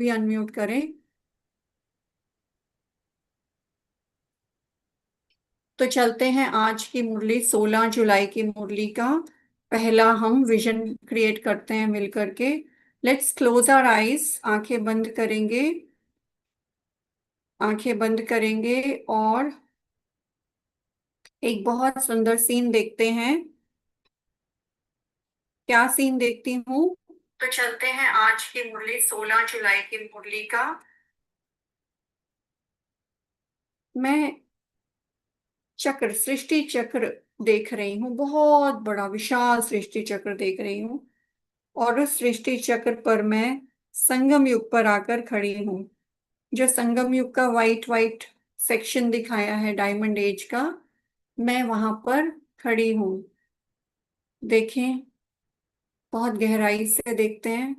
भी अनम्यूट करें। तो चलते हैं आज की मुरली 16 जुलाई की मुरली का पहला हम विजन क्रिएट करते हैं मिल करके। Let's close our eyes. आंखें बंद करेंगे। आंखें बंद करेंगे और एक बहुत सुंदर सीन देखते हैं। क्या सीन देखती हूँ? तो चलते हैं आज की मुरली 16 जुलाई की मुरली का। मैं चक्र, सृष्टि चक्र देख रही हूँ। बहुत बड़ा विशाल सृष्टि चक्र देख रही हूँ। और उस सृष्टि चक्र पर मैं संगम युग पर आकर खड़ी हूँ। जो संगम युग का वाइट वाइट सेक्शन दिखाया है डायमंड एज का, मैं वहां पर खड़ी हूँ। देखें, बहुत गहराई से देखते हैं।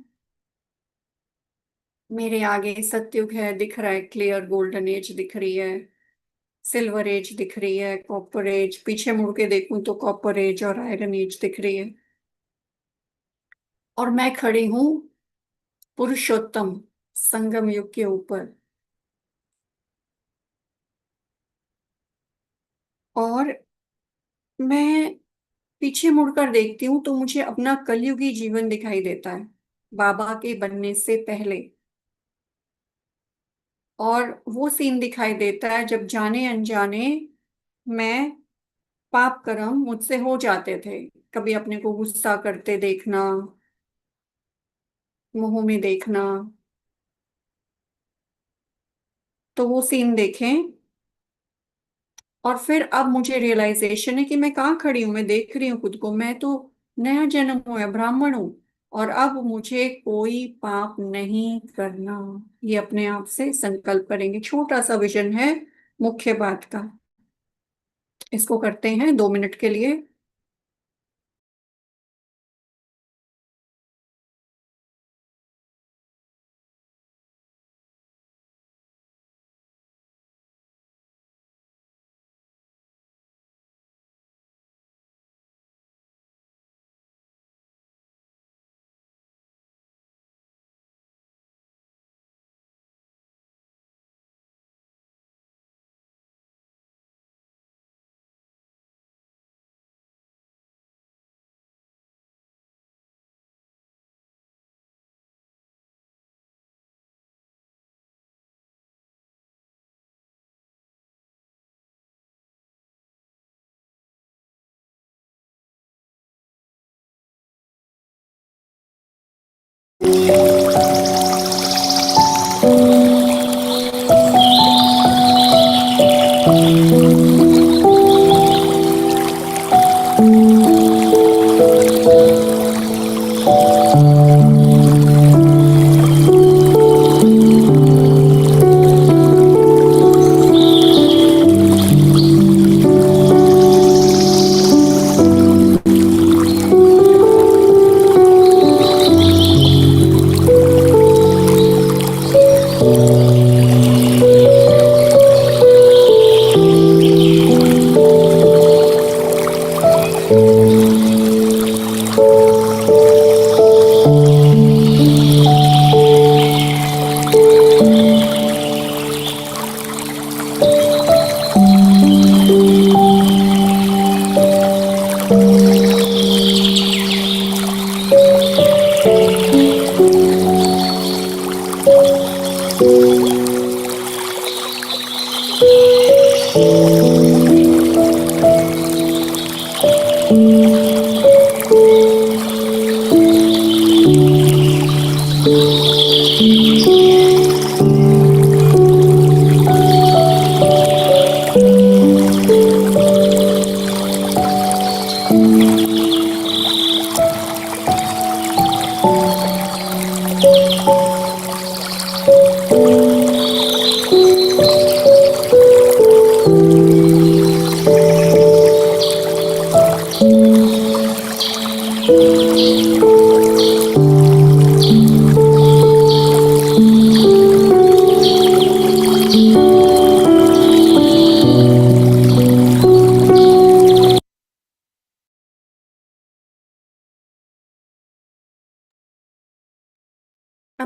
मेरे आगे सतयुग है, दिख रहा है क्लियर। गोल्डन एज दिख रही है, सिल्वर एज दिख रही है, कॉपर एज। पीछे मुड़ के देखूं तो कॉपर एज और आयरन एज दिख रही है। और मैं खड़ी हूँ पुरुषोत्तम संगम युग के ऊपर। और मैं पीछे मुड़कर देखती हूँ तो मुझे अपना कलयुगी जीवन दिखाई देता है, बाबा के बनने से पहले। और वो सीन दिखाई देता है जब जाने अनजाने मैं पाप कर्म मुझसे हो जाते थे। कभी अपने को गुस्सा करते देखना, मुंह में देखना। तो वो सीन देखें। और फिर अब मुझे रियलाइजेशन है कि मैं कहाँ खड़ी हूँ। मैं देख रही हूँ खुद को, मैं तो नया जन्म हुआ ब्राह्मण हूँ। और अब मुझे कोई पाप नहीं करना, ये अपने आप से संकल्प करेंगे। छोटा सा विजन है मुख्य बात का। इसको करते हैं 2 मिनट के लिए।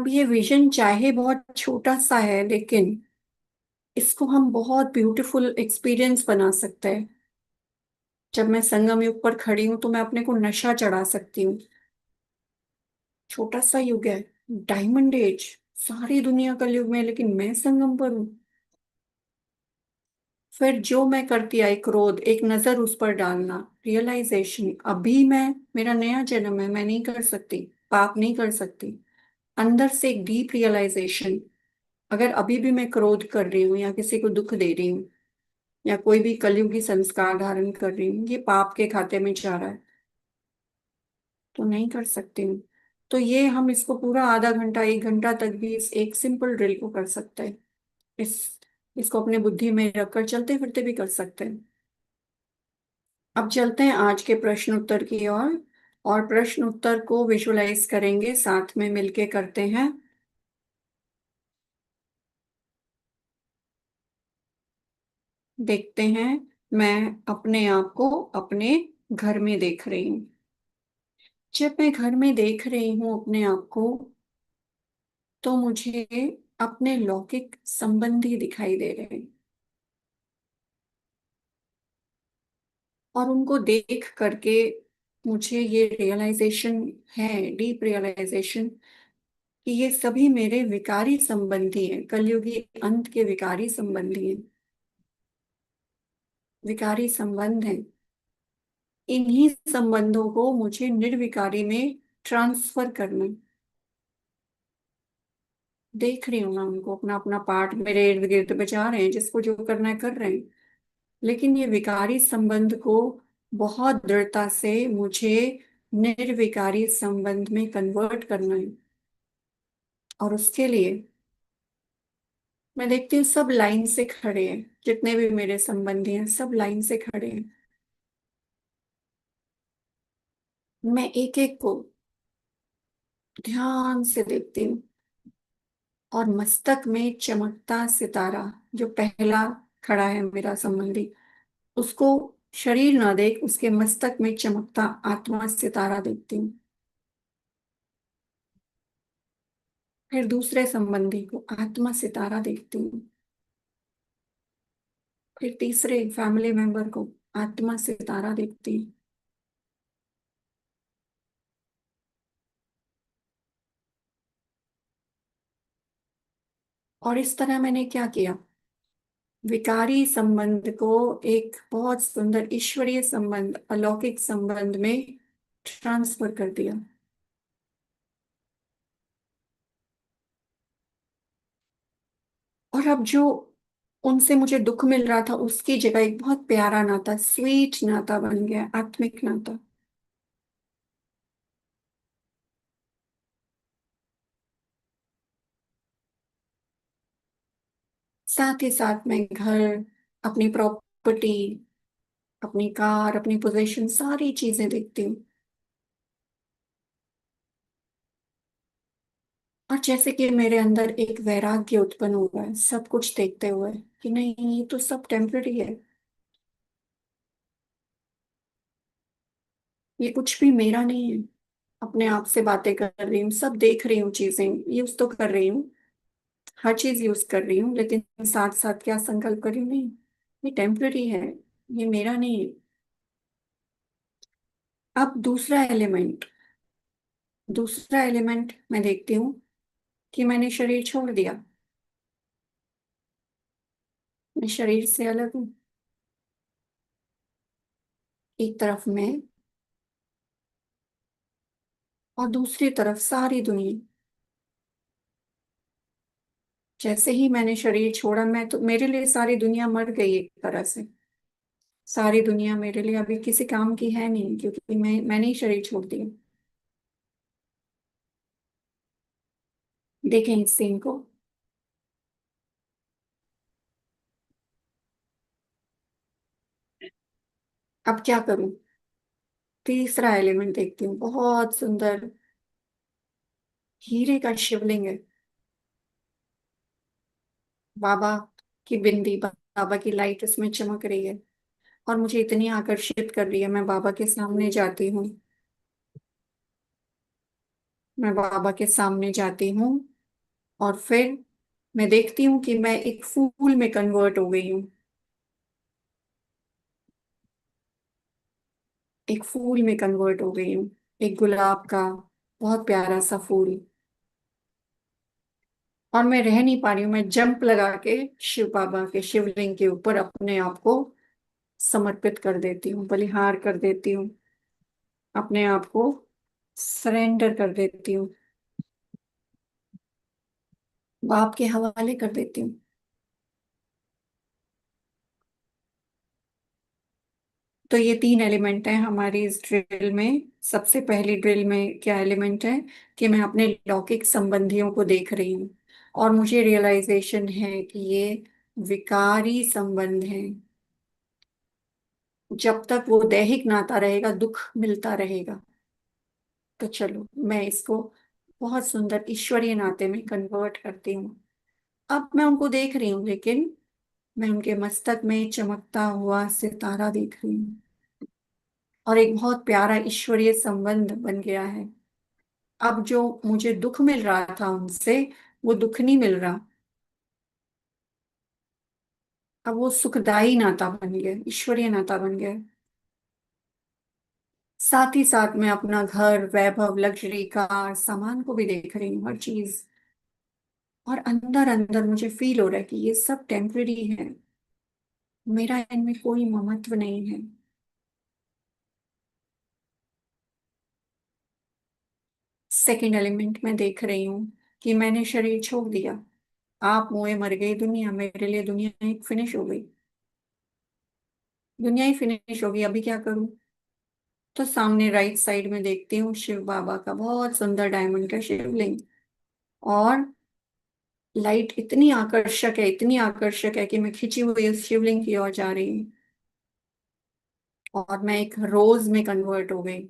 अब ये विजन चाहे बहुत छोटा सा है, लेकिन इसको हम बहुत ब्यूटीफुल एक्सपीरियंस बना सकते हैं। जब मैं संगम युग पर खड़ी हूं तो मैं अपने को नशा चढ़ा सकती हूँ। छोटा सा युग है, डायमंड एज, सारी दुनिया कलयुग में है, लेकिन मैं संगम पर हूँ। फिर जो मैं करती आई, क्रोध, एक नजर उस पर डालना, रियलाइजेशन, अभी मैं, मेरा नया जन्म है, मैं नहीं कर सकती, पाप नहीं कर सकती। अंदर से एक डीप रियलाइजेशन, अगर अभी भी मैं क्रोध कर रही हूँ या किसी को दुख दे रही हूँ या कोई भी कलयुगी संस्कार धारण कर रही हूँ, ये पाप के खाते में जा रहा है, तो नहीं कर सकती हूँ। तो ये हम इसको पूरा आधा घंटा 1 घंटा तक भी इस एक सिंपल ड्रिल को कर सकते हैं। इस इसको अपने बुद्धि में रखकर चलते फिरते भी कर सकते हैं। अब चलते हैं आज के प्रश्न उत्तर की ओर, और प्रश्न उत्तर को विजुलाइज करेंगे, साथ में मिलके करते हैं। देखते हैं। मैं अपने आप को अपने घर में देख रही हूँ। जब मैं घर में देख रही हूँ अपने आप को, तो मुझे अपने लौकिक संबंधी दिखाई दे रहे हैं। और उनको देख करके मुझे ये रियलाइजेशन है, डीप रियलाइजेशन, कि ये सभी मेरे विकारी संबंधी हैं, कलयुगी अंत के विकारी संबंधी हैं, विकारी संबंध हैं। इन्हीं संबंधों को मुझे निर्विकारी में ट्रांसफर करना है। देख रही हूँ मैं उनको, अपना अपना पार्ट मेरे इर्द गिर्द बजा रहे हैं, जिसको जो करना है कर रहे हैं। लेकिन ये विकारी संबंध को बहुत दृढ़ता से मुझे निर्विकारी संबंध में कन्वर्ट करना है। और उसके लिए मैं देखती हूँ सब लाइन से खड़े हैं, जितने भी मेरे संबंधी हैं सब लाइन से खड़े हैं। मैं एक एक को ध्यान से देखती हूँ, और मस्तक में चमकता सितारा, जो पहला खड़ा है मेरा संबंधी, उसको शरीर ना देख, उसके मस्तक में चमकता आत्मा सितारा देखती हूँ। फिर दूसरे संबंधी को आत्मा सितारा देखती हूँ। फिर तीसरे फैमिली मेंबर को आत्मा सितारा देखती हूँ। और इस तरह मैंने क्या किया, विकारी संबंध को एक बहुत सुंदर ईश्वरीय संबंध, अलौकिक संबंध में ट्रांसफर कर दिया। और अब जो उनसे मुझे दुख मिल रहा था, उसकी जगह एक बहुत प्यारा नाता, स्वीट नाता बन गया, आत्मिक नाता। साथ ही साथ मैं घर, अपनी प्रॉपर्टी, अपनी कार, अपनी पोजीशन, सारी चीजें देखती हूँ। और जैसे कि मेरे अंदर एक वैराग्य उत्पन्न हुआ है सब कुछ देखते हुए, कि नहीं, ये तो सब टेम्पररी है, ये कुछ भी मेरा नहीं है। अपने आप से बातें कर रही हूँ, सब देख रही हूँ, चीजें यूज तो कर रही हूँ, हर चीज यूज कर रही हूँ, लेकिन साथ साथ क्या संकल्प कर रही हूँ, नहीं, ये टेम्पररी है, ये मेरा नहीं है। अब दूसरा एलिमेंट मैं देखती हूँ कि मैंने शरीर छोड़ दिया, मैं शरीर से अलग हूँ। एक तरफ मैं, और दूसरी तरफ सारी दुनिया। जैसे ही मैंने शरीर छोड़ा, मैं तो, मेरे लिए सारी दुनिया मर गई एक तरह से। सारी दुनिया मेरे लिए अभी किसी काम की है नहीं, क्योंकि मैंने ही शरीर छोड़ दिया। देखें इस सीन को। अब क्या करूं, तीसरा एलिमेंट देखती हूँ, बहुत सुंदर हीरे का शिवलिंग है। बाबा की बिंदी, बाबा की लाइट उसमें चमक रही है, और मुझे इतनी आकर्षित कर रही है। मैं बाबा के सामने जाती हूँ, मैं बाबा के सामने जाती हूँ, और फिर मैं देखती हूँ कि मैं एक फूल में कन्वर्ट हो गई हूँ। एक फूल में कन्वर्ट हो गई हूँ, एक गुलाब का बहुत प्यारा सा फूल। और मैं रह नहीं पा रही हूँ, मैं जंप लगा के शिव बाबा के शिवलिंग के ऊपर अपने आप को समर्पित कर देती हूँ, बलिहार कर देती हूँ, अपने आप को सरेंडर कर देती हूँ, बाप के हवाले कर देती हूँ। तो ये तीन एलिमेंट है हमारी इस ड्रिल में। सबसे पहली ड्रिल में क्या एलिमेंट है कि मैं अपने लौकिक संबंधियों को देख रही हूँ और मुझे रियलाइजेशन है कि ये विकारी संबंध है। जब तक वो दैहिक नाता रहेगा दुख मिलता रहेगा। तो चलो मैं इसको बहुत सुंदर ईश्वरीय नाते में कन्वर्ट करती हूँ। अब मैं उनको देख रही हूँ, लेकिन मैं उनके मस्तक में चमकता हुआ सितारा देख रही हूँ और एक बहुत प्यारा ईश्वरीय संबंध बन गया है। अब जो मुझे दुख मिल रहा था उनसे, वो दुख नहीं मिल रहा। अब वो सुखदाई नाता बन गया, ईश्वरीय नाता बन गया। साथ ही साथ मैं अपना घर, वैभव, लग्जरी, कार, सामान को भी देख रही हूँ, हर चीज। और अंदर अंदर मुझे फील हो रहा है कि ये सब टेम्परेरी है, मेरा इनमें कोई ममत्व नहीं है। सेकंड एलिमेंट में देख रही हूँ कि मैंने शरीर छोड़ दिया, आप मोए मर गई दुनिया, मेरे लिए दुनिया एक फिनिश हो गई। दुनिया ही फिनिश हो गई, अभी क्या करूं। तो सामने राइट साइड में देखती हूँ शिव बाबा का बहुत सुंदर डायमंड का शिवलिंग। और लाइट इतनी आकर्षक है, इतनी आकर्षक है कि मैं खिंची हुई उस शिवलिंग की ओर जा रही हूँ। और मैं एक रोज में कन्वर्ट हो गई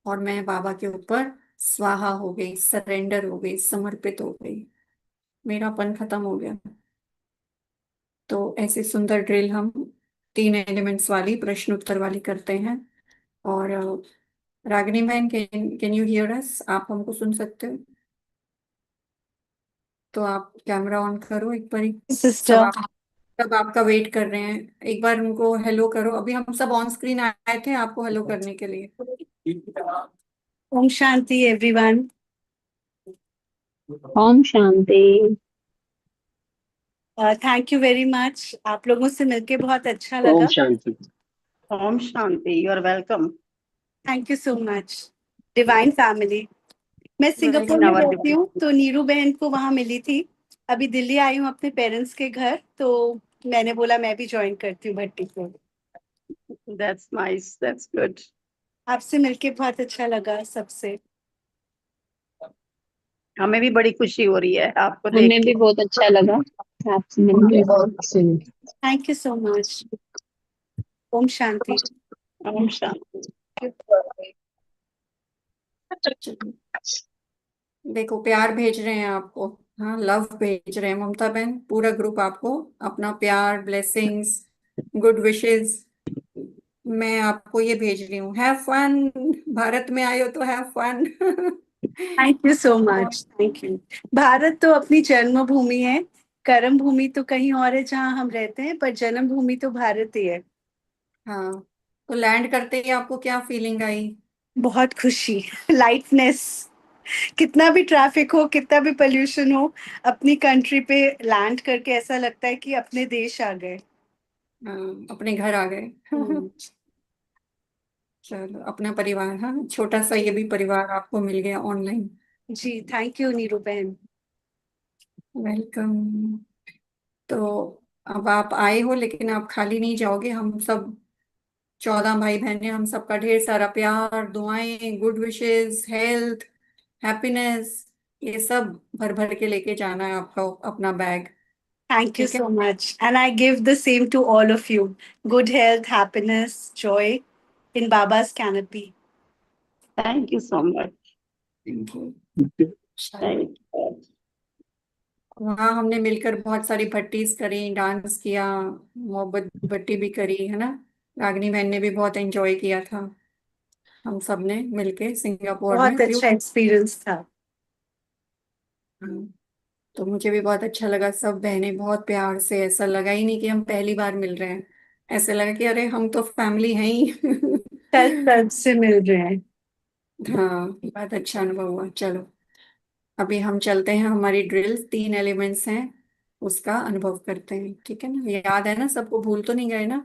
और मैं बाबा के ऊपर स्वाहा हो गई, सरेंडर हो गई, समर्पित हो गई। मेरापन खत्म हो गया। तो ऐसे सुंदर ड्रिल हम तीन एलिमेंट्स वाली प्रश्न उत्तर वाली करते हैं। और Ragini man, can you here अस? आप हमको सुन सकते हो? तो आप कैमरा ऑन करो एक बार। सब सिस्टर। आप सब आपका वेट कर रहे हैं। एक बार उनको हेलो करो, अभी हम सब ऑन स्क्रीन आए थे आपको हेलो करने के लिए। ओम शांति एवरीवन। ओम शांति। थैंक यू वेरी मच, आप लोगों से मिलके बहुत अच्छा ओम लगा। शांति। Om Shanti, you are welcome thank you so much divine family. मैं सिंगापुर in में our रहती divine. हूँ, तो नीरू बहन को वहां मिली थी। अभी दिल्ली आई हूँ अपने पेरेंट्स के घर, तो मैंने बोला मैं भी ज्वाइन करती हूँ भट्टी को। That's nice. That's good. आपसे मिलके बहुत अच्छा लगा सबसे। हमें भी बड़ी खुशी हो रही है आपको देख हमें के। भी बहुत अच्छा लगा आपसे मिलकर। Thank you so much. ओम शांति। ओम शांति। चलिए, देखो प्यार भेज रहे हैं आपको। हाँ, लव भेज रहे हैं ममता बहन, पूरा ग्रुप आपको अपना प्यार, ब्लेसिंग्स, गुड विशेस। मैं आपको ये भेज रही हूँ, हैव फन। भारत में आए हो तो have fun. Thank you so much, thank you. Bharat तो अपनी जन्मभूमि है, कर्म भूमि तो कहीं और है जहाँ हम रहते हैं, पर जन्मभूमि तो भारत ही है। हाँ, तो लैंड करते ही आपको क्या फीलिंग आई? बहुत खुशी, लाइटनेस। कितना भी ट्रैफिक हो, कितना भी पोल्यूशन हो, अपनी कंट्री पे लैंड करके ऐसा लगता है कि अपने देश आ गए। हाँ, अपने घर आ गए। हम्म, चलो, अपना परिवार, हाँ छोटा सा ये भी परिवार आपको मिल गया ऑनलाइन। जी थैंक यू नीरू बहन। वेलकम। तो अब आप आए हो, लेकिन आप खाली नहीं जाओगे। हम सब 14 भाई बहन हैं, हम सबका ढेर सारा प्यार, दुआएं, गुड विशेस, हेल्थ, हैप्पीनेस, ये सब भर भर के लेके जाना है आपका अपना बैग। थैंक यू ठीक है। So much and I give the same to all of you. Good health, happiness, joy in Baba's canopy. Thank you so much. Thank you. Thank you. वहाँ हमने मिलकर बहुत सारी भट्टीज करी, डांस किया, मोहब्बत भट्टी भी करी है ना। रागनी बहन ने भी बहुत एंजॉय किया था। हम सब ने मिलके सिंगापुर बहुत में अच्छा ब्यूटीफुल। एक्सपीरियंस था। तो मुझे भी बहुत अच्छा लगा, सब बहनें बहुत प्यार से, ऐसा लगा ही नहीं कि हम पहली बार मिल रहे हैं, ऐसे लगा कि अरे हम तो फैमिली हैं ही। तन तन से मिल रहे हैं। हाँ, बहुत अच्छा अनुभव हुआ। चलो, अभी हम चलते हैं, हमारी ड्रिल 3 एलिमेंट्स हैं, उसका अनुभव करते हैं, ठीक है ना? याद है ना सबको, भूल तो नहीं गए ना?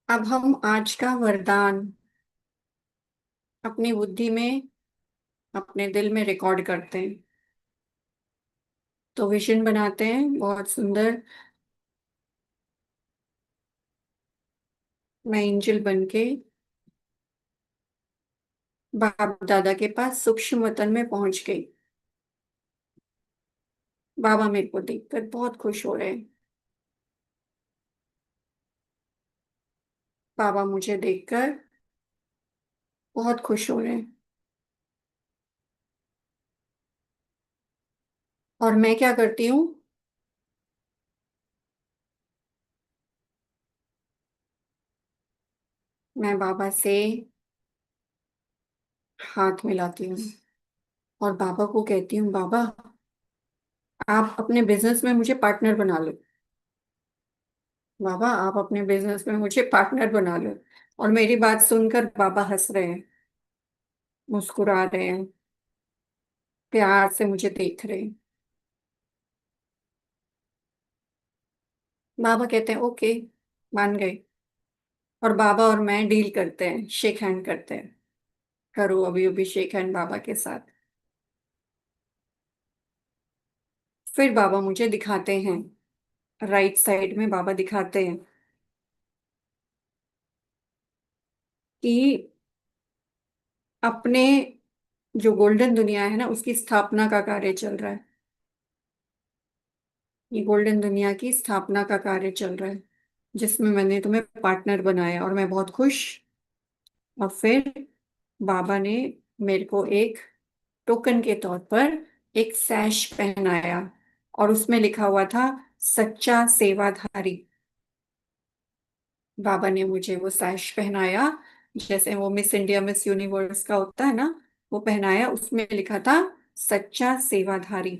अब हम आज का वरदान अपनी बुद्धि में, अपने दिल में रिकॉर्ड करते हैं। तो विजन बनाते हैं बहुत सुंदर, मैं एंजल बन के बाप दादा के पास सूक्ष्म वतन में पहुंच गई। बाबा मेरे को देखकर बहुत खुश हो रहे हैं। बाबा मुझे देखकर बहुत खुश हो रहे हैं। और मैं क्या करती हूँ? मैं बाबा से हाथ मिलाती हूँ और बाबा को कहती हूँ, बाबा आप अपने बिजनेस में मुझे पार्टनर बना लो। बाबा आप अपने बिजनेस में मुझे पार्टनर बना लो। और मेरी बात सुनकर बाबा हंस रहे हैं, मुस्कुरा रहे हैं, प्यार से मुझे देख रहे हैं। बाबा कहते हैं ओके, मान गए। और बाबा और मैं डील करते हैं, शेक हैंड करते हैं। करो अभी अभी शेक हैंड बाबा के साथ। फिर बाबा मुझे दिखाते हैं, राइट साइड में बाबा दिखाते हैं कि अपने जो गोल्डन दुनिया है ना, उसकी स्थापना का कार्य चल रहा है। ये गोल्डन दुनिया की स्थापना का कार्य चल रहा है, जिसमें मैंने तुम्हें पार्टनर बनाया और मैं बहुत खुश। और फिर बाबा ने मेरे को एक टोकन के तौर पर एक सैश पहनाया, और उसमें लिखा हुआ था सच्चा सेवाधारी। बाबा ने मुझे वो सैश पहनाया, जैसे वो मिस इंडिया मिस यूनिवर्स का होता है ना, वो पहनाया। उसमें लिखा था सच्चा सेवाधारी।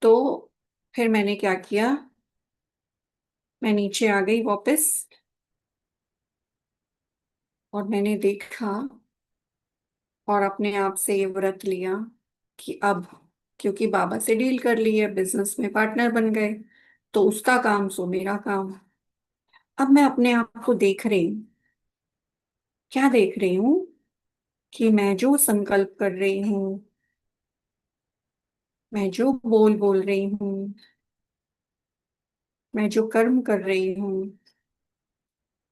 तो फिर मैंने क्या किया, मैं नीचे आ गई वापस, और मैंने देखा और अपने आप से ये व्रत लिया कि अब, क्योंकि बाबा से डील कर ली है, बिजनेस में पार्टनर बन गए, तो उसका काम सो मेरा काम। अब मैं अपने आप को देख रही हूँ। क्या देख रही हूँ? कि मैं जो संकल्प कर रही हूँ, मैं जो बोल बोल रही हूँ, मैं जो कर्म कर रही हूँ,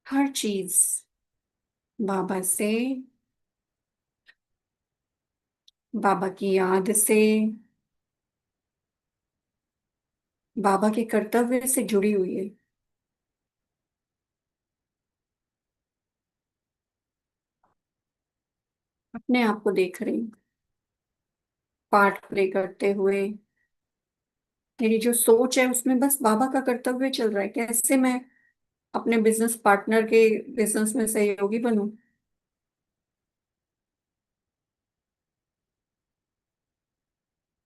हर चीज बाबा से, बाबा की याद से, बाबा के कर्तव्य से जुड़ी हुई है। अपने आप को देख रही हूँ पाठ प्ले करते हुए। मेरी जो सोच है उसमें बस बाबा का कर्तव्य चल रहा है, कैसे मैं अपने बिजनेस पार्टनर के बिजनेस में सहयोगी बनूं।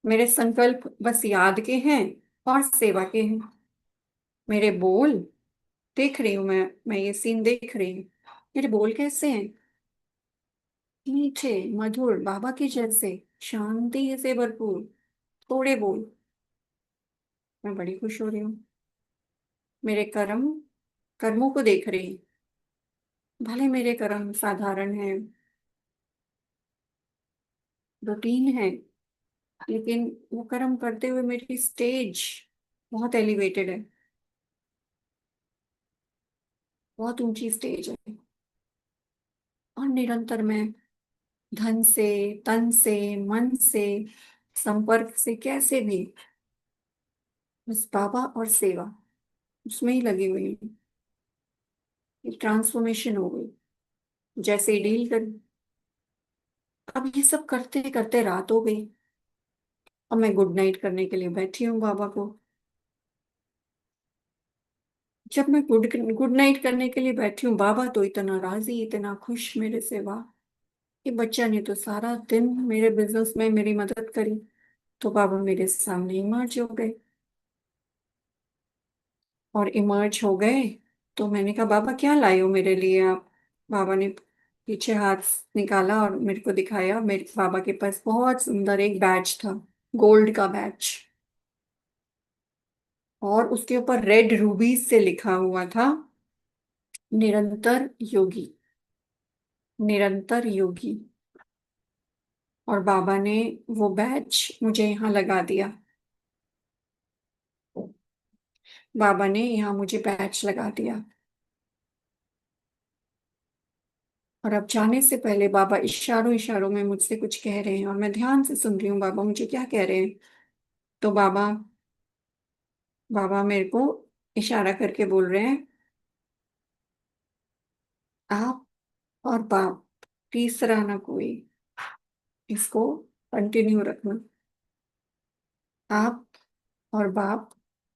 मेरे संकल्प बस याद के हैं और सेवा के हैं। मेरे बोल, देख रही हूँ मैं ये सीन देख रही हूँ। मेरे बोल कैसे हैं? मीठे, मधुर, बाबा के जैसे, शांति से भरपूर, थोड़े बोल। मैं बड़ी खुश हो रही हूँ। मेरे कर्मों को देख रही हूँ। भले मेरे कर्म साधारण हैं, रूटीन है, लेकिन वो कर्म करते हुए मेरी स्टेज बहुत एलिवेटेड है, बहुत ऊंची स्टेज है। और निरंतर मैं धन से, तन से, मन से, संपर्क से, कैसे भी बस बाबा और सेवा, उसमें ही लगी हुई हूँ। एक ट्रांसफॉर्मेशन हो गई, जैसे ही डील कर। अब ये सब करते करते रात हो गई। अब मैं गुड नाइट करने के लिए बैठी हूँ बाबा को। जब मैं गुड नाइट करने के लिए बैठी हूँ, बाबा तो इतना राजी, इतना खुश मेरे से, वाह, ये बच्चा ने तो सारा दिन मेरे बिजनेस में मेरी मदद करी। तो बाबा मेरे सामने इमर्ज हो गए। और इमर्ज हो गए तो मैंने कहा, बाबा क्या लाए हो मेरे लिए आप? बाबा ने पीछे हाथ निकाला और मेरे को दिखाया। मेरे बाबा के पास बहुत सुंदर एक बैच था, गोल्ड का बैच, और उसके ऊपर रेड रूबीज से लिखा हुआ था निरंतर योगी, निरंतर योगी। और बाबा ने वो बैच मुझे यहाँ लगा दिया। बाबा ने यहाँ मुझे बैच लगा दिया। और अब जाने से पहले बाबा इशारों इशारों में मुझसे कुछ कह रहे हैं, और मैं ध्यान से सुन रही हूँ बाबा मुझे क्या कह रहे हैं। तो बाबा बाबा मेरे को इशारा करके बोल रहे हैं, आप और बाप, तीसरा ना कोई, इसको कंटिन्यू रखना। आप और बाप,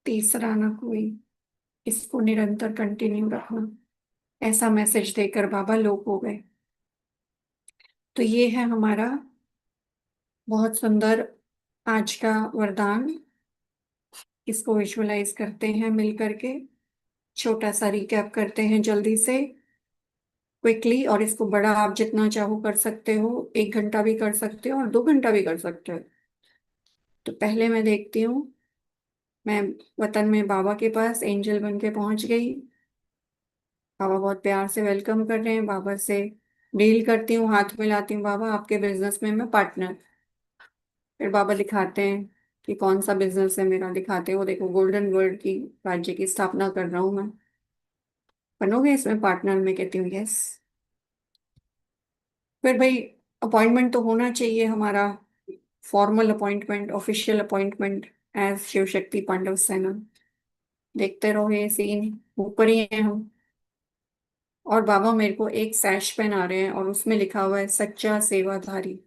तीसरा ना कोई, इसको निरंतर कंटिन्यू रखना। ऐसा मैसेज देकर बाबा लोग हो गए। तो ये है हमारा बहुत सुंदर आज का वरदान। इसको विजुअलाइज करते हैं मिल करके, छोटा सा रिकैप करते हैं जल्दी से, क्विकली। और इसको बड़ा आप जितना चाहो कर सकते हो, 1 घंटा भी कर सकते हो और 2 घंटा भी कर सकते हो। तो पहले मैं देखती हूँ मैं वतन में बाबा के पास एंजल बन के पहुंच गई। बाबा बहुत प्यार से वेलकम कर रहे हैं। बाबा से डील करती हूँ, हाथ मिलाती हूँ, बाबा आपके बिजनेस में मैं पार्टनर। फिर बाबा दिखाते हैं कि कौन सा बिजनेस है मेरा। दिखाते हैं, वो देखो गोल्डन वर्ल्ड की राज्य की स्थापना कर रहा हूँ मैं, बनोगे इसमें पार्टनर? मैं कहती हूँ यस। फिर भाई अपॉइंटमेंट तो होना चाहिए हमारा, formal appointment, official appointment as Shiv Shakti Pandav सेना। देखते रहो ये सीन, ऊपर ही है हम। और बाबा मेरे को एक सैश पहना रहे हैं और उसमें लिखा हुआ है सच्चा सेवाधारी।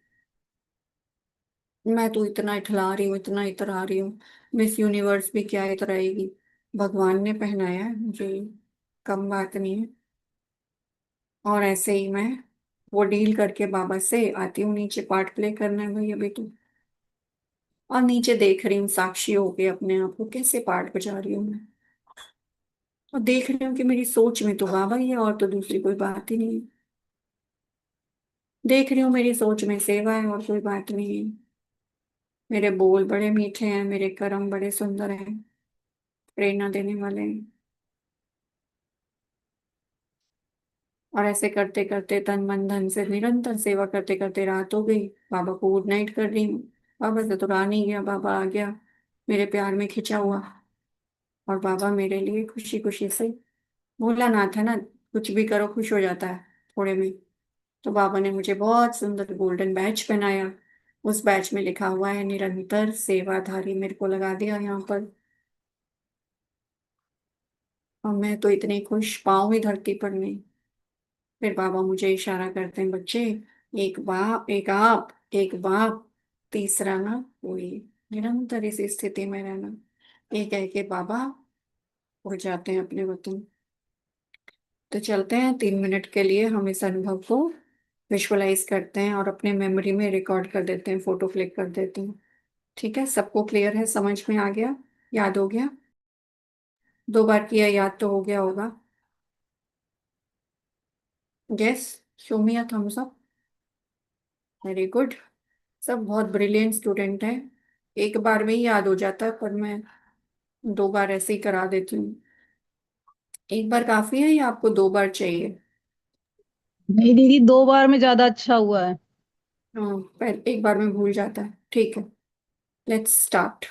मैं तो इतना इठला रही हूँ, इतना इतरा रही हूँ। मिस यूनिवर्स भी क्या इतराएगी, भगवान ने पहनाया है मुझे, कम बात नहीं है। और ऐसे ही मैं वो डील करके बाबा से आती हूँ नीचे, पार्ट प्ले करना है भाई अभी तो। और नीचे देख रही हूँ साक्षी होके अपने आप को कैसे पार्ट बजा रही हूँ मैं। और देख रही हूँ कि मेरी सोच में तो बाबा ही है, और तो दूसरी कोई बात ही नहीं है। देख रही हूँ मेरी सोच में सेवा है, और कोई बात नहीं है। मेरे बोल बड़े मीठे हैं, मेरे कर्म बड़े सुंदर हैं, प्रेरणा देने वाले हैं। और ऐसे करते करते तन मन धन से निरंतर सेवा करते करते रात हो गई। बाबा को गुड नाइट कर रही हूँ। बाबा से तो रहा नहीं गया, बाबा आ गया मेरे प्यार में खिंचा हुआ। और बाबा मेरे लिए खुशी खुशी से, भोलानाथ है ना, कुछ भी करो खुश हो जाता है थोड़े में। तो बाबा ने मुझे बहुत सुंदर गोल्डन बैच पहनाया। उस बैच में लिखा हुआ है निरंतर सेवाधारी, मेरे को लगा दिया यहाँ पर। और मैं तो इतनी खुश, पाँव ही धरती पर नहीं। फिर बाबा मुझे इशारा करते हैं, बच्चे एक बाप, एक आप, एक बाप, तीसरा ना कोई, निरंतर इस स्थिति में रहना। ये कह के बाबा उड़ जाते हैं अपने वतन। तो चलते हैं 3 मिनट के लिए, हम इस अनुभव को विजुअलाइज करते हैं और अपने मेमोरी में रिकॉर्ड कर देते हैं, फोटो क्लिक कर देते हैं। ठीक है, सबको क्लियर है, समझ में आ गया, याद हो गया? 2 बार किया, याद तो हो गया होगा। Yes, show me a thumbs up. Very good, सब बहुत ब्रिलियंट स्टूडेंट हैं। एक बार में ही याद हो जाता है, पर मैं 2 बार ऐसे ही करा देती हूँ। एक बार काफी है या आपको 2 बार चाहिए? नहीं दीदी, 2 बार में ज्यादा अच्छा हुआ है। हाँ, पहले एक बार में भूल जाता है। ठीक है, लेट्स स्टार्ट।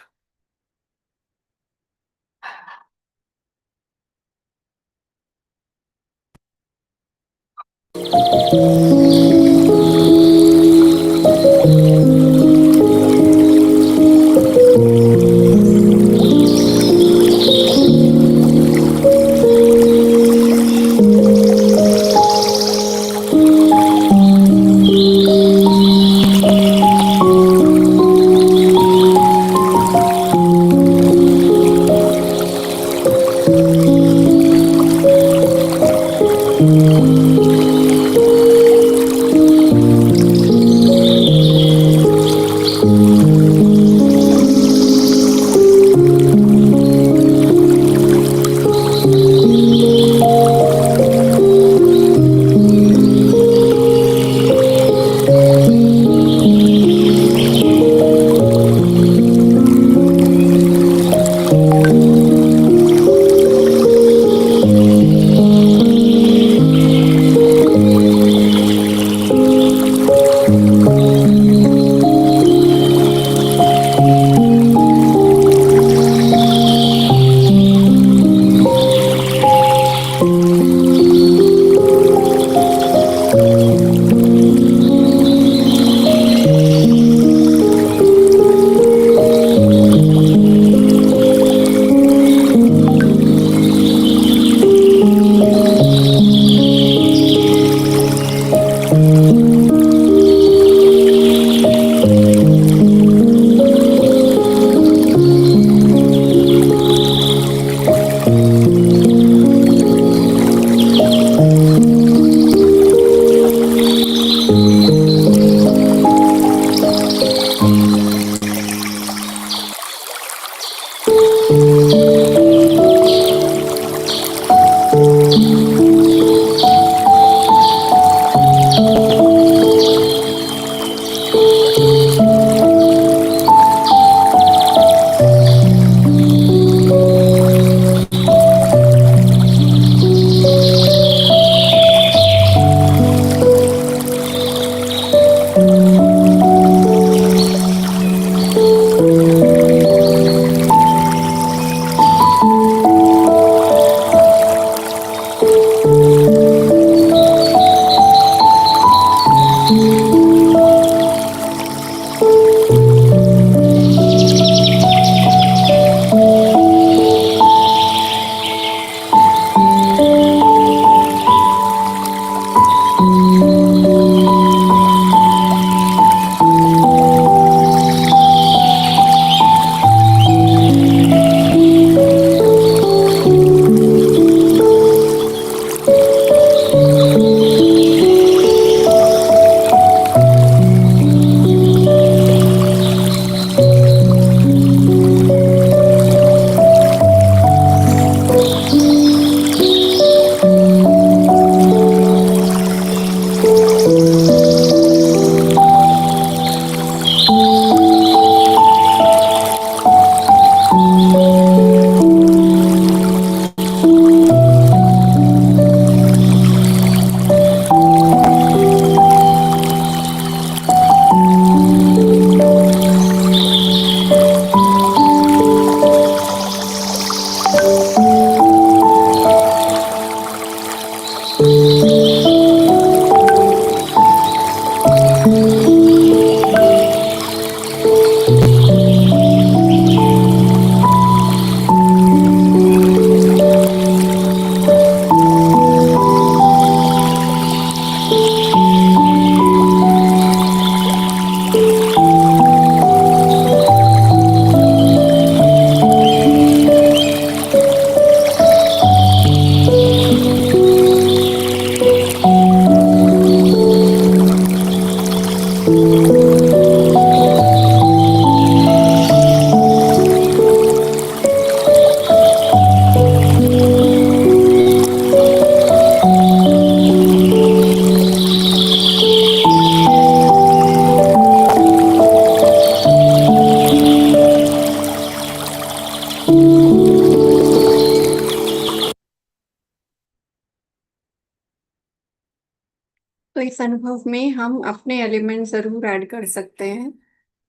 इस अनुभव में हम अपने एलिमेंट जरूर ऐड कर सकते हैं।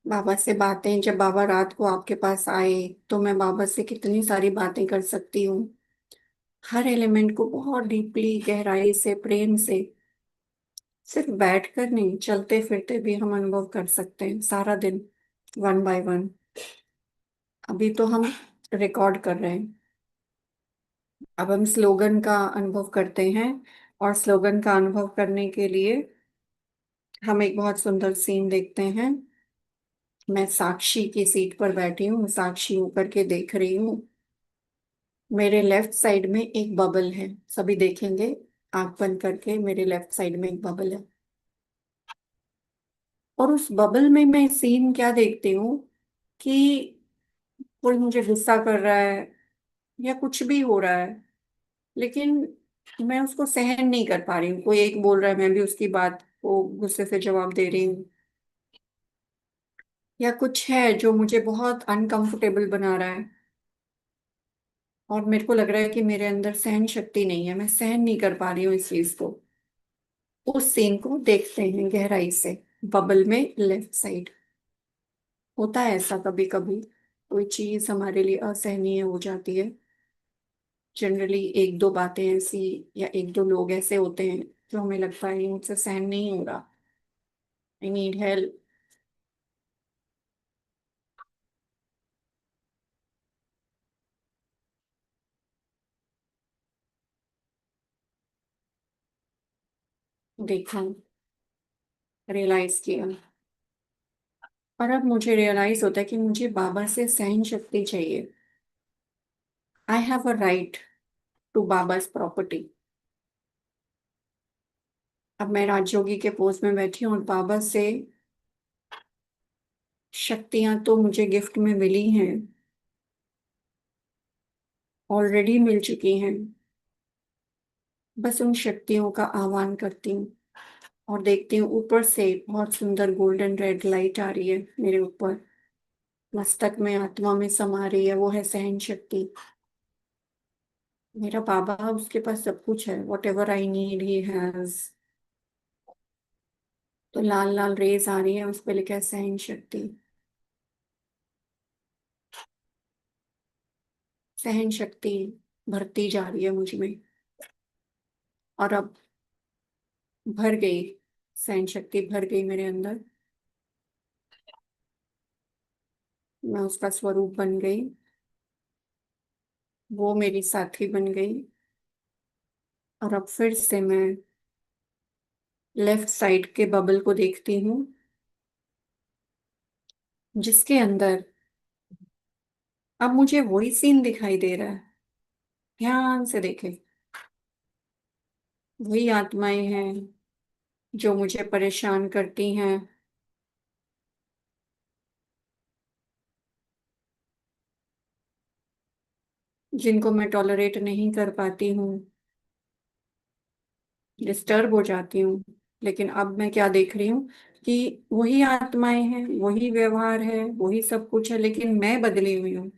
बाबा से बातें, जब बाबा रात को आपके पास आए तो मैं बाबा से कितनी सारी बातें कर सकती हूँ। हर एलिमेंट को बहुत डीपली, गहराई से, प्रेम से, सिर्फ बैठकर नहीं, चलते फिरते भी हम अनुभव कर सकते हैं सारा दिन, वन बाय वन। अभी तो हम रिकॉर्ड कर रहे हैं। अब हम स्लोगन का अनुभव करते हैं, और स्लोगन का अनुभव करने के लिए हम एक बहुत सुंदर सीन देखते हैं। मैं साक्षी की सीट पर बैठी हूँ, साक्षी होकर के देख रही हूँ। मेरे लेफ्ट साइड में एक बबल है, सभी देखेंगे आंख बंद करके। मेरे लेफ्ट साइड में एक बबल है, और उस बबल में मैं सीन क्या देखती हूँ कि कोई मुझे गुस्सा कर रहा है या कुछ भी हो रहा है, लेकिन मैं उसको सहन नहीं कर पा रही हूँ। कोई एक बोल रहा है, मैं भी उसकी बात को गुस्से से जवाब दे रही हूँ, या कुछ है जो मुझे बहुत अनकंफर्टेबल बना रहा है, और मेरे को लग रहा है कि मेरे अंदर सहन शक्ति नहीं है, मैं सहन नहीं कर पा रही हूँ इस चीज को। उस सीन को देखते हैं गहराई से, बबल में लेफ्ट साइड। होता है ऐसा कभी कभी, कोई चीज हमारे लिए असहनीय हो जाती है। जनरली एक दो बातें ऐसी, या एक दो लोग ऐसे होते हैं जो हमें लगता है ये मुझसे सहन नहीं हो रहा, आई नीड हेल्प। देखा, रियलाइज किया, और अब मुझे रियलाइज होता है कि मुझे बाबा से सहन शक्ति चाहिए। I have a right to Baba's property. अब मैं राजयोगी के पोस्ट में बैठी हूँ, और बाबा से शक्तियां तो मुझे गिफ्ट में मिली हैं, ऑलरेडी मिल चुकी हैं। बस उन शक्तियों का आह्वान करती हूँ, और देखती हूँ ऊपर से बहुत सुंदर गोल्डन रेड लाइट आ रही है मेरे ऊपर, मस्तक में, आत्मा में समा रही है। वो है सहन शक्ति। मेरा बाबा, उसके पास सब कुछ है, what ever I need he has. तो लाल लाल रेज आ रही है, उस पर लिखा है सहन शक्ति। सहन शक्ति भरती जा रही है मुझ में, और अब भर गई, सहन शक्ति भर गई मेरे अंदर। मैं उसका स्वरूप बन गई, वो मेरी साथी बन गई। और अब फिर से मैं लेफ्ट साइड के बबल को देखती हूँ, जिसके अंदर अब मुझे वही सीन दिखाई दे रहा है। ध्यान से देखे, वही आत्माएं हैं जो मुझे परेशान करती हैं, जिनको मैं टॉलरेट नहीं कर पाती हूँ, डिस्टर्ब हो जाती हूँ। लेकिन अब मैं क्या देख रही हूँ कि वही आत्माएं हैं, वही व्यवहार है, वही सब कुछ है, लेकिन मैं बदली हुई हूँ।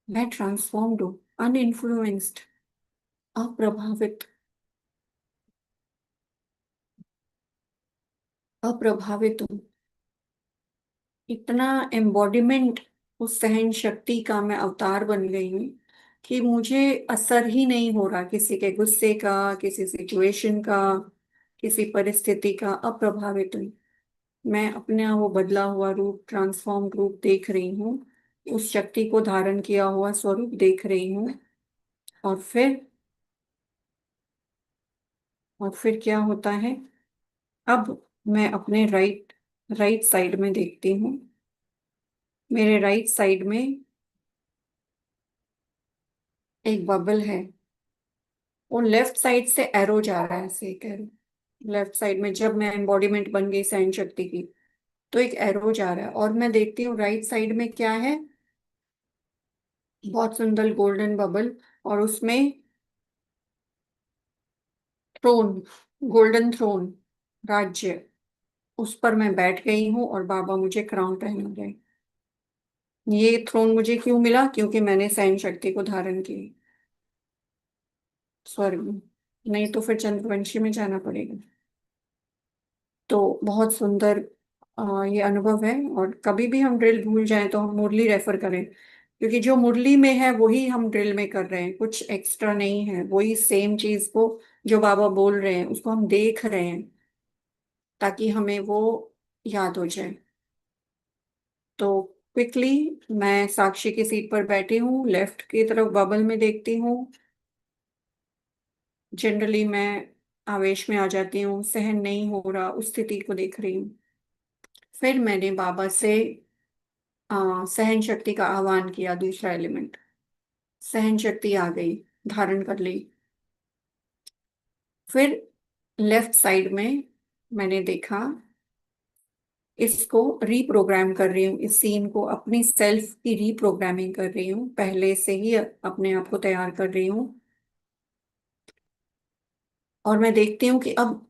मैं ट्रांसफॉर्म्ड हूँ, अनइन्फ्लुएंस्ड, अप्रभावित, अप्रभावित हूँ। इतना एम्बॉडीमेंट उस सहन शक्ति का मैं अवतार बन गई हूँ कि मुझे असर ही नहीं हो रहा किसी के गुस्से का, किसी सिचुएशन का, किसी परिस्थिति का। अप्रभावित हूँ। मैं अपना वो बदला हुआ रूप, ट्रांसफॉर्म रूप देख रही हूँ, उस शक्ति को धारण किया हुआ स्वरूप देख रही हूँ। और फिर क्या होता है, अब मैं अपने राइट राइट साइड में देखती हूँ। मेरे राइट साइड में एक बबल है, और लेफ्ट साइड से एरो जा रहा है, ऐसे एक एरो। लेफ्ट साइड में जब मैं एम्बॉडीमेंट बन गई सहन शक्ति की, तो एक एरो जा रहा है, और मैं देखती हूँ राइट साइड में क्या है, बहुत सुंदर गोल्डन बबल, और उसमें थ्रोन, गोल्डन थ्रोन, राज्य। उस पर मैं बैठ गई हूँ, और बाबा मुझे क्राउन पहना रहे। ये थ्रोन मुझे क्यों मिला? क्योंकि मैंने सहन शक्ति को धारण की, स्वर्ग में। नहीं तो फिर चंद्रवंशी में जाना पड़ेगा। तो बहुत सुंदर ये अनुभव है। और कभी भी हम ड्रिल भूल जाएं तो हम मुरली रेफर करें, क्योंकि जो मुरली में है वही हम ड्रिल में कर रहे हैं, कुछ एक्स्ट्रा नहीं है, वही सेम चीज को जो बाबा बोल रहे हैं उसको हम देख रहे हैं, ताकि हमें वो याद हो जाए। तो क्विकली मैं साक्षी की सीट पर बैठी हूँ, लेफ्ट की तरफ बबल में देखती हूँ। जनरली मैं आवेश में आ जाती हूँ, सहन नहीं हो रहा, उस स्थिति को देख रही हूँ। फिर मैंने बाबा से सहन शक्ति का आह्वान किया, दूसरा एलिमेंट। सहन शक्ति आ गई, धारण कर ली। फिर लेफ्ट साइड में मैंने देखा, इसको रीप्रोग्राम कर रही हूँ, इस सीन को अपनी सेल्फ की रीप्रोग्रामिंग कर रही हूँ, पहले से ही अपने आप को तैयार कर रही हूँ। और मैं देखती हूँ कि अब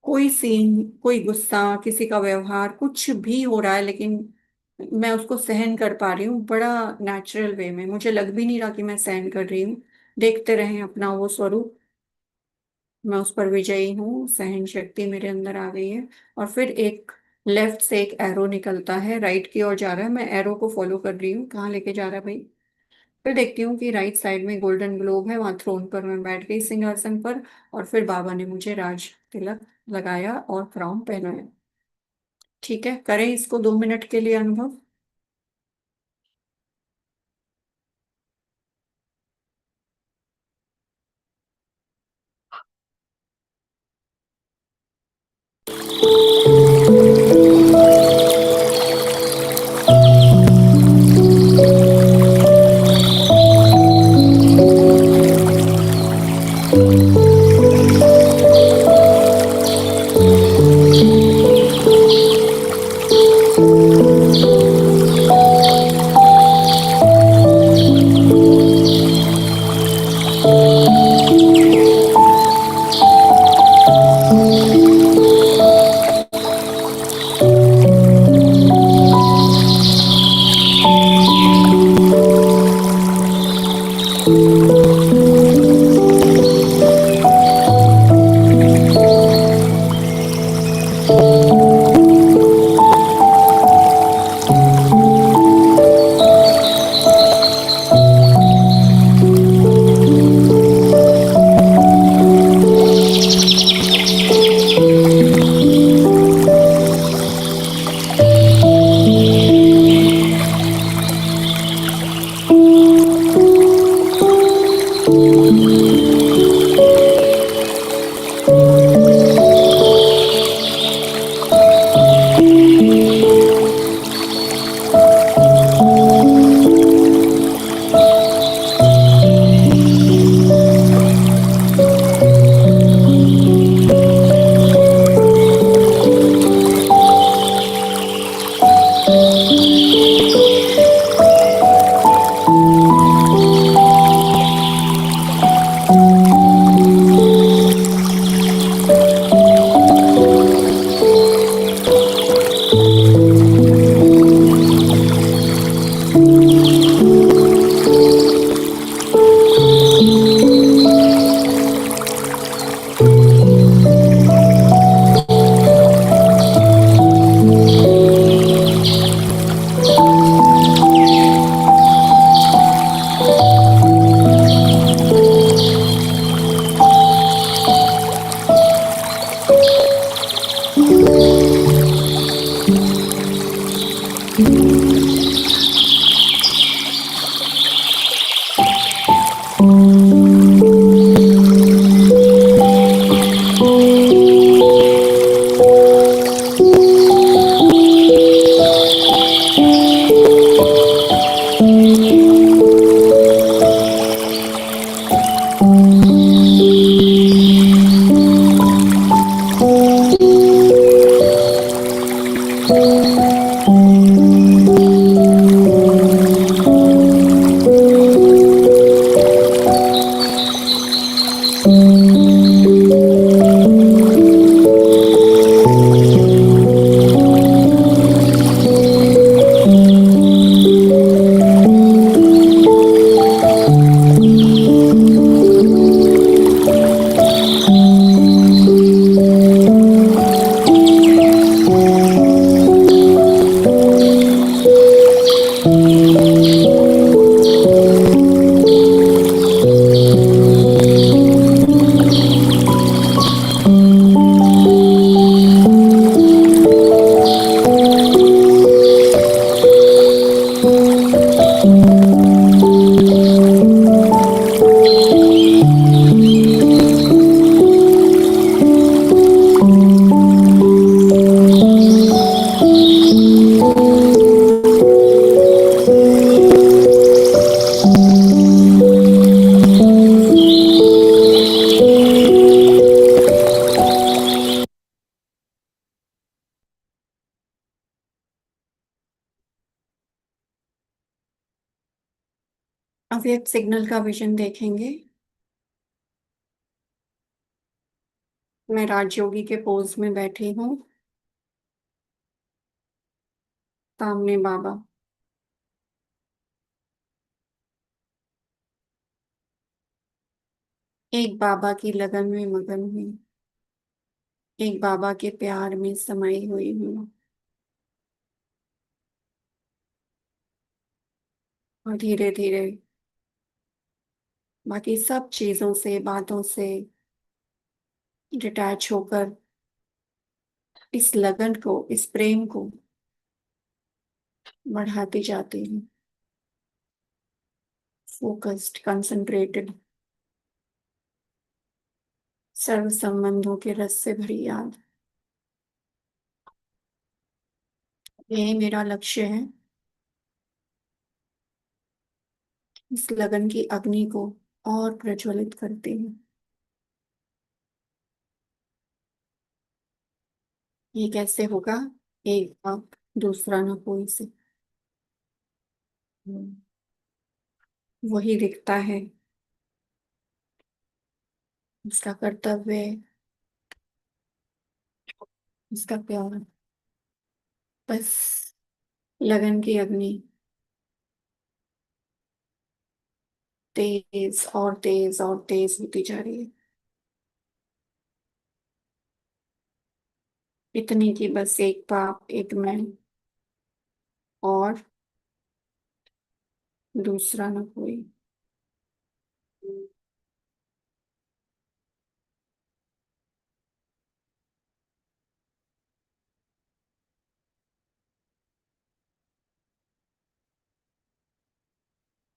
कोई सीन, कोई गुस्सा, किसी का व्यवहार, कुछ भी हो रहा है, लेकिन मैं उसको सहन कर पा रही हूँ बड़ा नेचुरल वे में। मुझे लग भी नहीं रहा कि मैं सहन कर रही हूँ। देखते रहें अपना वो स्वरूप। मैं उस पर विजयी हूँ, सहन शक्ति मेरे अंदर आ गई है। और फिर एक लेफ्ट से एक एरो निकलता है, राइट की ओर जा रहा है, मैं एरो को फॉलो कर रही हूँ, कहाँ लेके जा रहा है भाई। फिर देखती हूँ कि राइट साइड में गोल्डन ग्लोब है, वहां थ्रोन पर मैं बैठ गई, सिंहासन पर। और फिर बाबा ने मुझे राज तिलक लगाया और क्राउन पहनाया। ठीक है, करें इसको 2 मिनट के लिए अनुभव। अव्यक्त सिग्नल का विजन देखेंगे। मैं राजयोगी के पोज में बैठी हूँ, सामने बाबा। एक बाबा की लगन में मगन हूँ, एक बाबा के प्यार में समाई हुई हूँ। और धीरे धीरे बाकी सब चीजों से, बातों से डिटैच होकर इस लगन को, इस प्रेम को बढ़ाती जाती हूँ। फोकस्ड, कंसंट्रेटेड, सर्व संबंधों के रस से भरी याद, यही मेरा लक्ष्य है। इस लगन की अग्नि को और प्रज्वलित करती हूँ। ये कैसे होगा? एक आप, दूसरा न कोई से। वही दिखता है, उसका कर्तव्य, उसका प्यार। बस लगन की अग्नि तेज और तेज और तेज होती जा रही है, इतनी कि बस एक बाप, एक मैं, और दूसरा न कोई।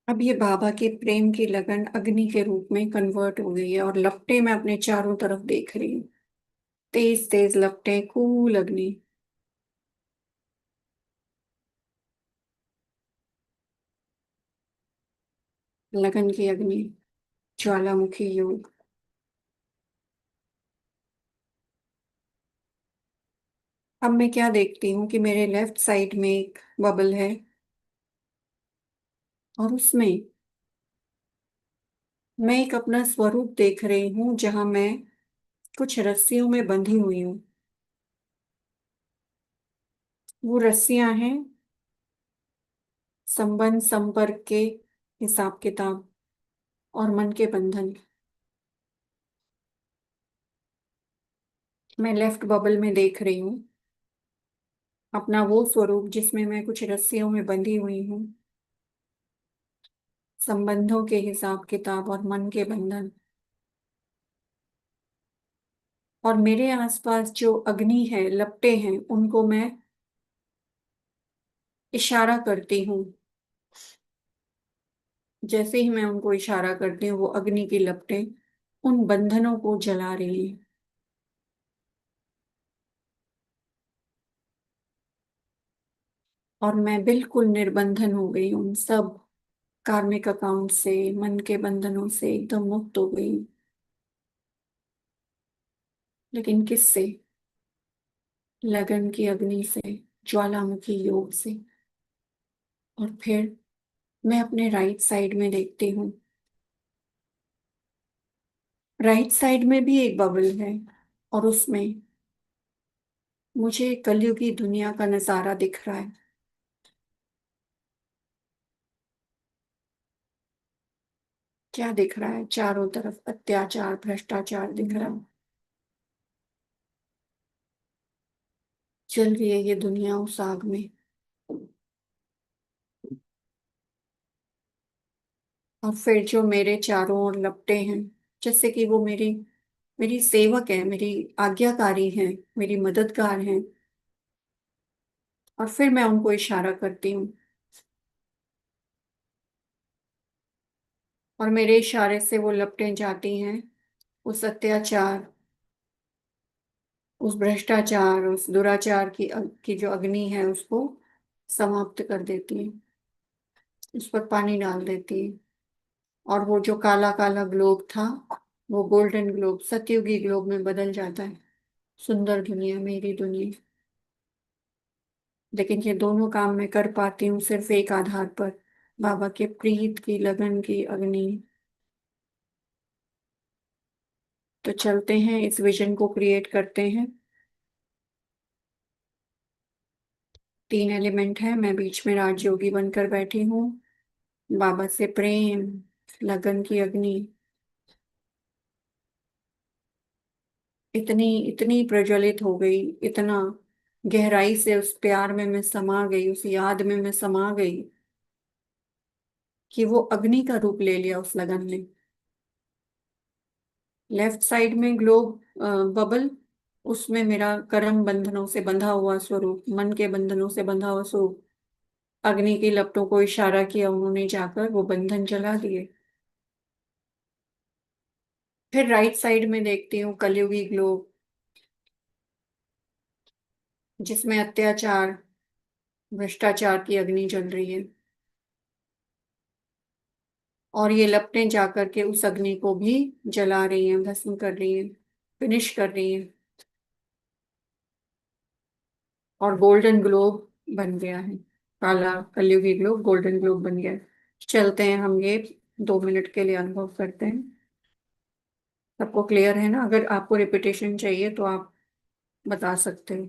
अब ये बाबा के प्रेम की लगन अग्नि के रूप में कन्वर्ट हो गई है, और लपटें मैं अपने चारों तरफ देख रही हूँ। तेज तेज लपटें, कूल अग्नि। लगन की अग्नि, ज्वालामुखी योग। अब मैं क्या देखती हूँ कि मेरे लेफ्ट साइड में एक बबल है, और उसमें मैं एक अपना स्वरूप देख रही हूँ, जहां मैं कुछ रस्सियों में बंधी हुई हूँ। वो रस्सियां हैं संबंध, संपर्क के हिसाब किताब और मन के बंधन। मैं लेफ्ट बबल में देख रही हूँ अपना वो स्वरूप जिसमें मैं कुछ रस्सियों में बंधी हुई हूँ, संबंधों के हिसाब किताब और मन के बंधन। और मेरे आसपास जो अग्नि है, लपटे हैं, उनको मैं इशारा करती हूँ। जैसे ही मैं उनको इशारा करती हूँ, वो अग्नि की लपटें उन बंधनों को जला रही हैं। और मैं बिल्कुल निर्बंधन हो गई हूँ, उन सब कार्मिक अकाउंट से, मन के बंधनों से एकदम मुक्त हो गई हूँ। लेकिन किससे? लगन की अग्नि से, ज्वालामुखी योग से। और फिर मैं अपने राइट साइड में देखती हूँ, राइट साइड में भी एक बबल है, और उसमें मुझे कलयुगी दुनिया का नजारा दिख रहा है। क्या दिख रहा है? चारों तरफ अत्याचार, भ्रष्टाचार दिख रहा है। चल रही है ये दुनिया उस आग में। और फिर जो मेरे चारों ओर लपटे हैं, जैसे कि वो मेरी मेरी सेवक है, मेरी आज्ञाकारी है, मेरी मददगार है। और फिर मैं उनको इशारा करती हूँ, और मेरे इशारे से वो लपटें जाती हैं उस अत्याचार, उस भ्रष्टाचार, उस दुराचार की जो अग्नि है, उसको समाप्त कर देती है, उस पर पानी डाल देती है। और वो जो काला काला ग्लोब था, वो गोल्डन ग्लोब, सतयुगी ग्लोब में बदल जाता है। सुंदर दुनिया, मेरी दुनिया। लेकिन ये दोनों काम मैं कर पाती हूँ सिर्फ एक आधार पर, बाबा के प्रीत की लगन की अग्नि। तो चलते हैं, इस विजन को क्रिएट करते हैं। 3 एलिमेंट है, मैं बीच में राजयोगी बनकर बैठी हूँ। बाबा से प्रेम, लगन की अग्नि इतनी इतनी प्रज्वलित हो गई, इतना गहराई से उस प्यार में मैं समा गई, उस याद में मैं समा गई कि वो अग्नि का रूप ले लिया उस लगन ने। लेफ्ट साइड में ग्लोब बबल, उसमें मेरा कर्म बंधनों से बंधा हुआ स्वरूप, मन के बंधनों से बंधा हुआ स्वरूप। अग्नि की लपटों को इशारा किया उन्होंने, जाकर वो बंधन जला दिए। फिर राइट साइड में देखती हूँ कलयुगी ग्लोब, जिसमें अत्याचार, भ्रष्टाचार की अग्नि जल रही है। और ये लपटें जाकर के उस अग्नि को भी जला रही हैं, भस्म कर रही हैं, फिनिश कर रही हैं। और गोल्डन ग्लोब बन गया है, काला कलयुगी ग्लोब गोल्डन ग्लोब बन गया है। चलते हैं, हम ये 2 मिनट के लिए अनुभव करते हैं। सबको क्लियर है ना? अगर आपको रिपीटेशन चाहिए तो आप बता सकते हो।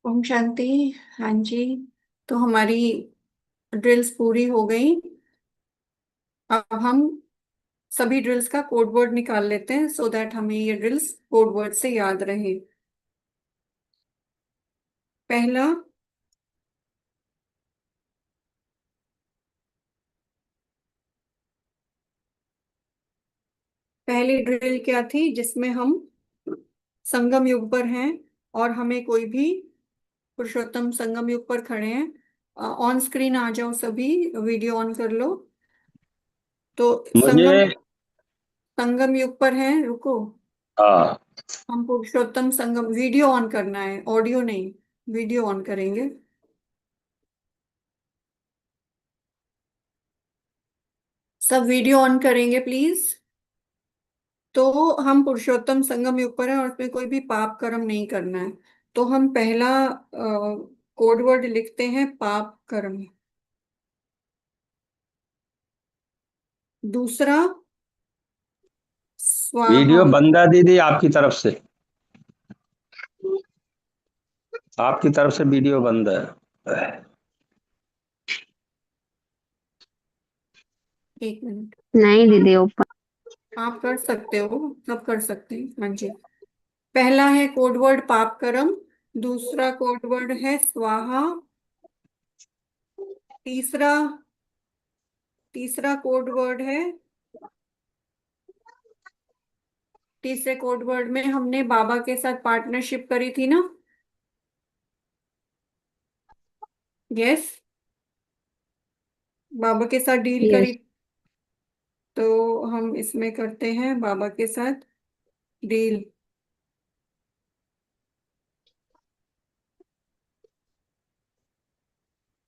ओम शांति। हाँ जी, तो हमारी ड्रिल्स पूरी हो गई। अब हम सभी ड्रिल्स का कोड वर्ड निकाल लेते हैं सो दैट हमें ये ड्रिल्स कोड वर्ड से याद रहे। पहला, पहली ड्रिल क्या थी जिसमें हम संगम युग पर हैं और हमें कोई भी पुरुषोत्तम संगम युग पर खड़े हैं। ऑन स्क्रीन आ जाओ सभी, वीडियो ऑन कर लो। तो मुझे संगम संगम युग पर हैं, रुको। हाँ हम पुरुषोत्तम संगम, वीडियो ऑन करना है, ऑडियो नहीं, वीडियो ऑन करेंगे। सब वीडियो ऑन करेंगे प्लीज। तो हम पुरुषोत्तम संगम युग पर हैं और उसमें कोई भी पाप कर्म नहीं करना है। तो हम पहला कोड वर्ड लिखते हैं पाप कर्म। दूसरा स्वाहा। वीडियो बंद है दीदी, आपकी तरफ से, आपकी तरफ से वीडियो बंद है। एक मिनट, नहीं दीदी ओपन। आप कर सकते हो, सब कर सकते हैं, हाँ जी। पहला है कोड वर्ड पाप कर्म। दूसरा कोड वर्ड है स्वाहा। तीसरा तीसरा कोड वर्ड है, तीसरे कोड वर्ड में हमने बाबा के साथ पार्टनरशिप करी थी ना। यस, बाबा के साथ डील करी। यस। तो हम इसमें करते हैं बाबा के साथ डील।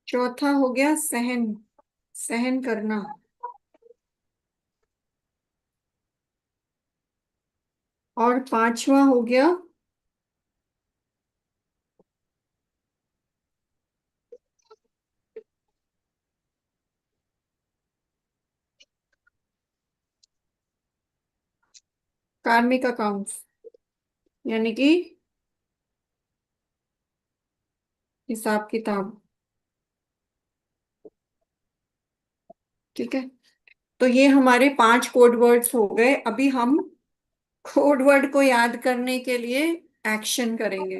चौथा हो गया सहन, सहन करना। और पांचवा हो गया कार्मिक अकाउंट्स, यानी कि हिसाब किताब। ठीक है, तो ये हमारे 5 कोड वर्ड्स हो गए। अभी हम कोड वर्ड को याद करने के लिए एक्शन करेंगे।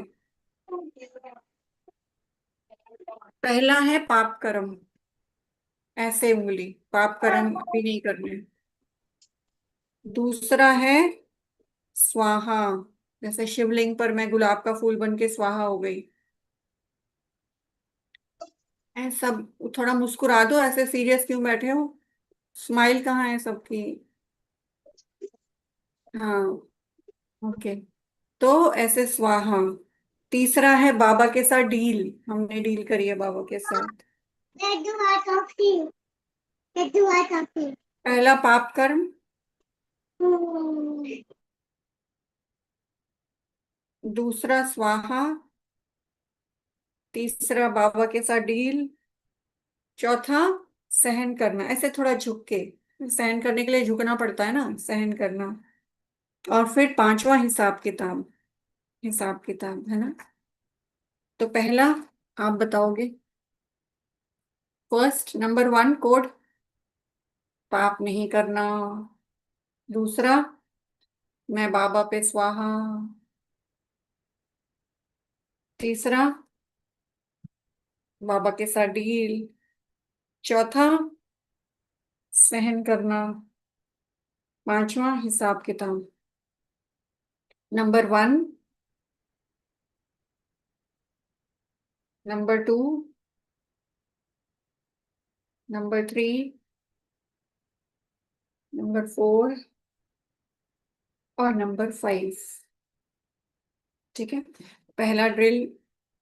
पहला है पाप कर्म, ऐसे उंगली, पाप कर्म अभी नहीं करने। दूसरा है स्वाहा, जैसे शिवलिंग पर मैं गुलाब का फूल बन के स्वाहा हो गई। ऐसा, थोड़ा मुस्कुरा दो, ऐसे सीरियस क्यों बैठे हो? स्माइल कहाँ है सबकी? हाँ, ओके। तो ऐसे स्वाहा। तीसरा है बाबा के साथ डील, हमने डील करी है बाबा के साथ। पहला पाप कर्म। दूसरा स्वाहा। तीसरा बाबा के साथ डील। चौथा सहन करना, ऐसे थोड़ा झुक के, सहन करने के लिए झुकना पड़ता है ना, सहन करना। और फिर पांचवा हिसाब किताब, हिसाब किताब है ना। तो पहला आप बताओगे। फर्स्ट, नंबर 1 कोड, पाप नहीं करना। दूसरा, मैं बाबा पे स्वाहा। तीसरा, बाबा के साथ डील। चौथा, सहन करना। पांचवा हिसाब किताब। नंबर 1, नंबर 2, नंबर 3, नंबर 4, और नंबर 5। ठीक है, पहला ड्रिल,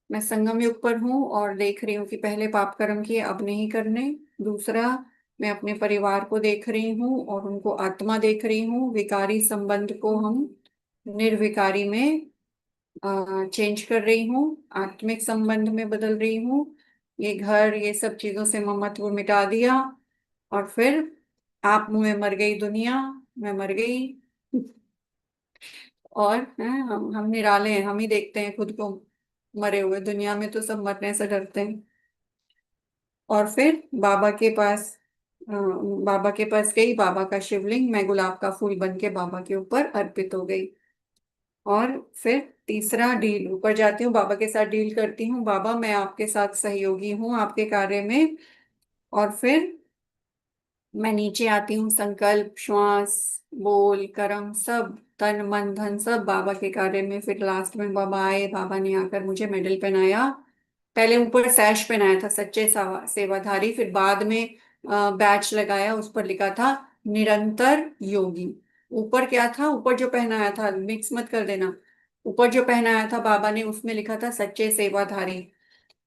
मैं संगम युग पर हूँ और देख रही हूँ कि पहले पाप कर्म किए अब नहीं करने। दूसरा, मैं अपने परिवार को देख रही हूँ और उनको आत्मा देख रही हूँ। विकारी संबंध को हम निर्विकारी में चेंज कर रही हूँ, आत्मिक संबंध में बदल रही हूँ। ये घर, ये सब चीजों से ममत्व मिटा दिया। और फिर आप में मर गई दुनिया, मैं मर गई। और हम निराले हैं, हम ही देखते हैं खुद को मरे हुए, दुनिया में तो सब मरने से डरते हैं। और फिर बाबा के पास गई, बाबा का शिवलिंग, मैं गुलाब का फूल बन के बाबा के ऊपर अर्पित हो गई। और फिर तीसरा डील, ऊपर जाती हूँ, बाबा के साथ डील करती हूँ, बाबा मैं आपके साथ सहयोगी हूँ आपके कार्य में। और फिर मैं नीचे आती हूँ, संकल्प, श्वास, बोल, कर्म, सब, तन मन धन सब बाबा के कार्य में। फिर लास्ट में बाबा आए, बाबा ने आकर मुझे मेडल पहनाया। पहले ऊपर सैश पहनाया था, सच्चे सेवाधारी। फिर बाद में बैच लगाया, उस पर लिखा था निरंतर योगी। ऊपर क्या था, ऊपर जो पहनाया था, मिक्स मत कर देना, ऊपर जो पहनाया था बाबा ने उसमें लिखा था सच्चे सेवाधारी,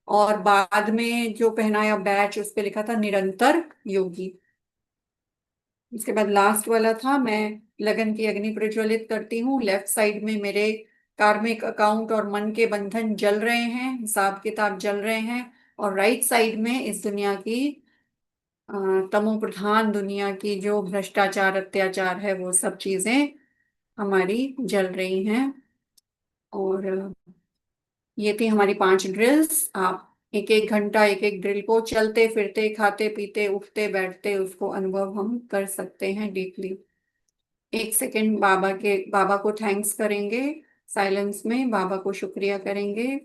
और बाद में जो पहनाया बैच उस पे लिखा था निरंतर योगी। इसके बाद लास्ट वाला था, मैं लगन की अग्नि प्रज्वलित करती हूँ। लेफ्ट साइड में मेरे कार्मिक अकाउंट और मन के बंधन जल रहे हैं, हिसाब किताब जल रहे हैं। और राइट साइड में इस दुनिया की अ, तमो प्रधान दुनिया की जो भ्रष्टाचार अत्याचार है वो सब चीजें हमारी जल रही हैं। और ये थी हमारी 5 ड्रिल्स। आप एक एक घंटा एक एक ड्रिल को चलते फिरते खाते पीते उठते बैठते उसको अनुभव हम कर सकते हैं डीपली। 1 सेकेंड बाबा को थैंक्स करेंगे, साइलेंस में बाबा को शुक्रिया करेंगे।